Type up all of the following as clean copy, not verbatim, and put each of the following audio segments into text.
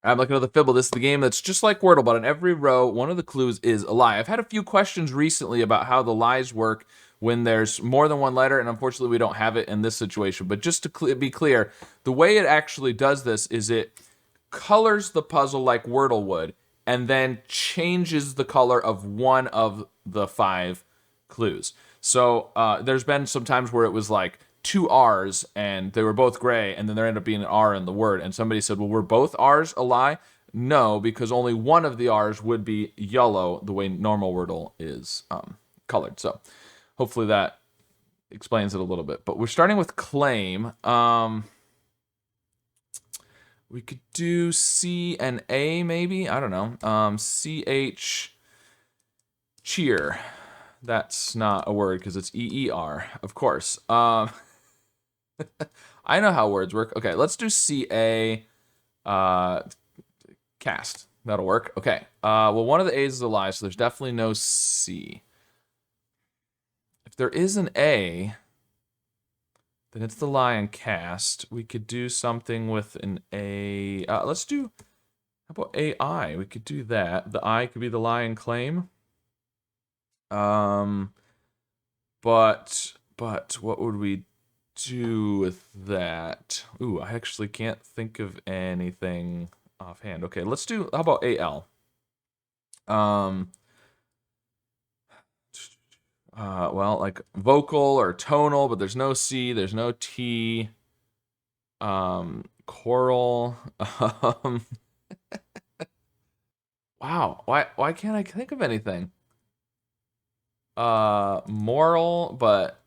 I'm looking at the Fibble. This is the game that's just like Wordle, but on every row, one of the clues is a lie. I've had a few questions recently about how the lies work when there's more than one letter, and unfortunately we don't have it in this situation. But just to be clear, the way it actually does this is it colors the puzzle like Wordle would, and then changes the color of one of the 5 clues. So there's been some times where it was like 2 R's and they were both gray, and then there ended up being an R in the word. And somebody said, well, were both R's a lie? No, because only one of the R's would be yellow, the way normal Wordle is colored. So hopefully that explains it a little bit. But we're starting with claim. We could do C and A maybe. I don't know. CH cheer. That's not a word because it's EER, of course. I know how words work. Okay, let's do CA cast. That'll work. Okay. Well, one of the A's is a lie, so there's definitely no C. If there is an A, then it's the lie and cast. We could do something with an A. Let's do, how about AI? We could do that. The I could be the lie and claim. But what would we do with that? Ooh, I actually can't think of anything offhand. Okay, let's do, how about AL? Well, like vocal or tonal, but there's no C, there's no T. Choral. Wow, why can't I think of anything? Moral, but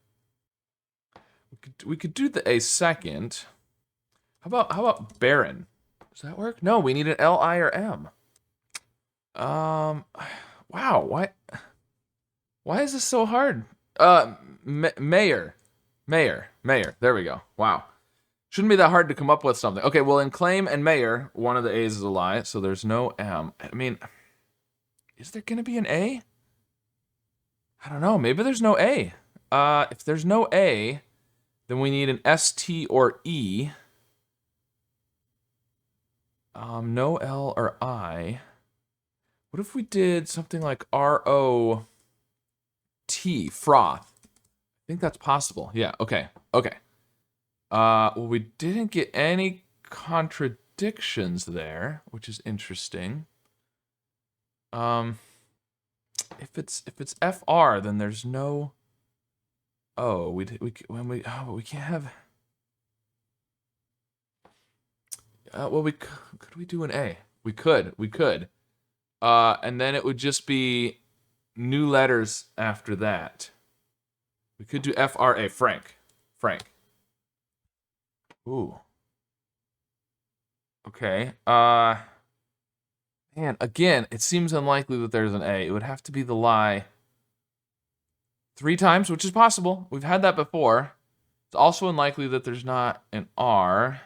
we could do the A second. How about barren? Does that work? No, we need an L, I, or M. Wow, why is this so hard? Mayor. There we go. Wow. Shouldn't be that hard to come up with something. Okay, well, in claim and mayor, one of the A's is a lie, so there's no M. I mean, is there gonna be an A? I don't know. Maybe there's no A. If there's no A, then we need an S, T, or E. No L or I. What if we did something like ROT, froth? I think that's possible. Yeah, okay. Well, we didn't get any contradictions there, which is interesting. If it's FR, then there's no. Oh, we can't have. Well, could we do an A? We could. And then it would just be new letters after that. We could do FRA, Frank. Ooh. Okay. Man, again, it seems unlikely that there's an A. It would have to be the lie 3 times, which is possible. We've had that before. It's also unlikely that there's not an R.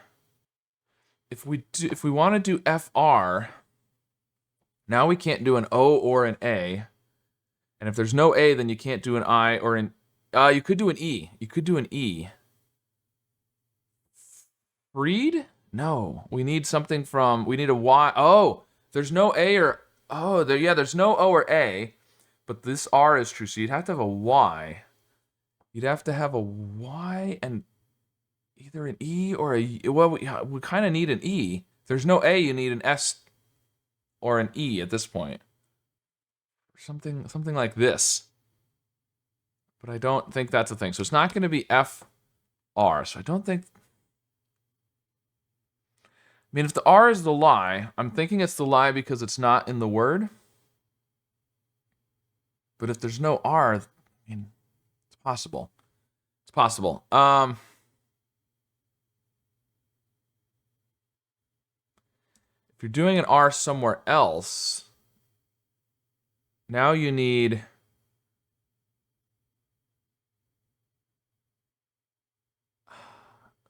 If we want to do FR, now we can't do an O or an A. And if there's no A, then you can't do an I or an. You could do an E. Freed? No. We need something from. We need a Y. Oh, there's no A or. Oh, there's no O or A. But this R is true, so you'd have to have a Y. You'd have to have a Y and either an E or a. Well, we kind of need an E. If there's no A, you need an S or an E at this point. Something like this. But I don't think that's a thing. So it's not going to be FR. So I don't think. I mean, if the R is the lie, I'm thinking it's the lie because it's not in the word. But if there's no R, I mean, it's possible. If you're doing an R somewhere else, now you need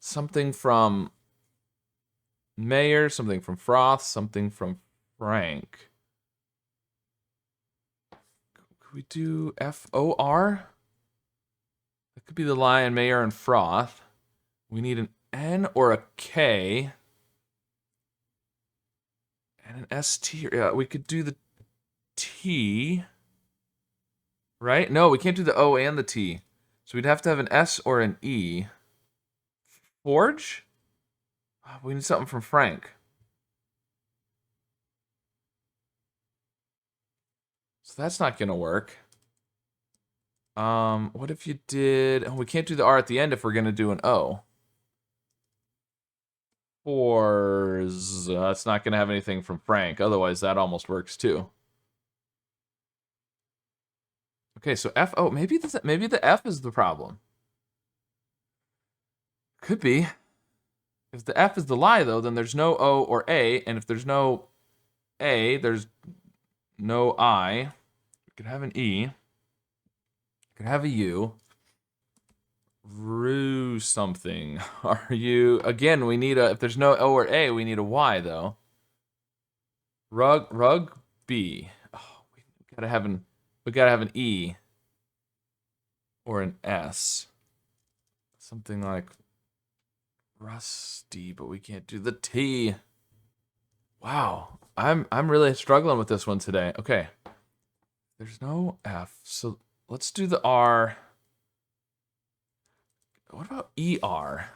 something from Mayor, something from Froth, something from Frank. Could we do FOR? That could be the Lion, Mayor, and Froth. We need an N or a K. And an ST. Yeah, we could do the T. Right? No, we can't do the O and the T. So we'd have to have an S or an E. Forge? Oh, we need something from Frank. So that's not going to work. What if you did... Oh, we can't do the R at the end if we're going to do an O. Fours. That's not going to have anything from Frank. Otherwise, that almost works too. Okay, so F. Oh, maybe the F is the problem. Could be. If the F is the lie, though, then there's no O or A, and if there's no A, there's no I. We could have an E. We could have a U. Rue something. Are you... Again, we need a... If there's no O or A, we need a Y, though. Rug B. Oh, we gotta have an E. Or an S. Something like... Rusty, but we can't do the T. Wow. I'm really struggling with this one today. Okay. There's no F, so let's do the R. What about ER?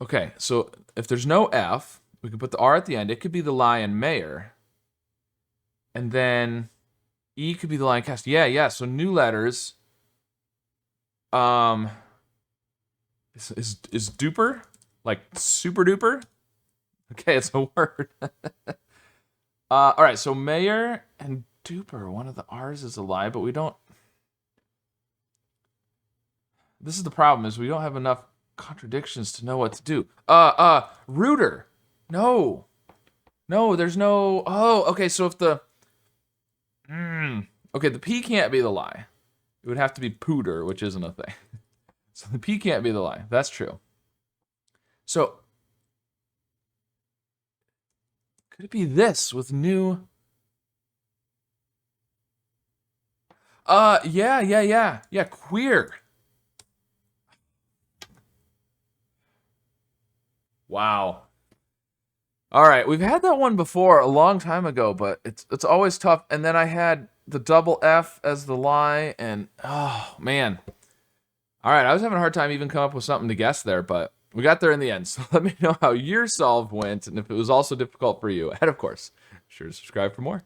Okay, so if there's no F, we can put the R at the end. It could be the lion mayor. And then E could be the lion cast. Yeah, so new letters. Is duper? Like super duper? Okay, it's a word. All right, so mayor and duper. One of the R's is a lie, but we don't... This is the problem, is we don't have enough contradictions to know what to do. Rooter. No, there's no... Oh, okay, so if the... Okay, the P can't be the lie. It would have to be pooter, which isn't a thing. So the P can't be the lie. That's true. So... Could it be this with new... Yeah, queer. Wow. All right, we've had that one before a long time ago, but it's always tough. And then I had the double F as the lie, and oh man. All right, I was having a hard time even coming up with something to guess there, but we got there in the end. So let me know how your solve went, and if it was also difficult for you. And of course, be sure to subscribe for more.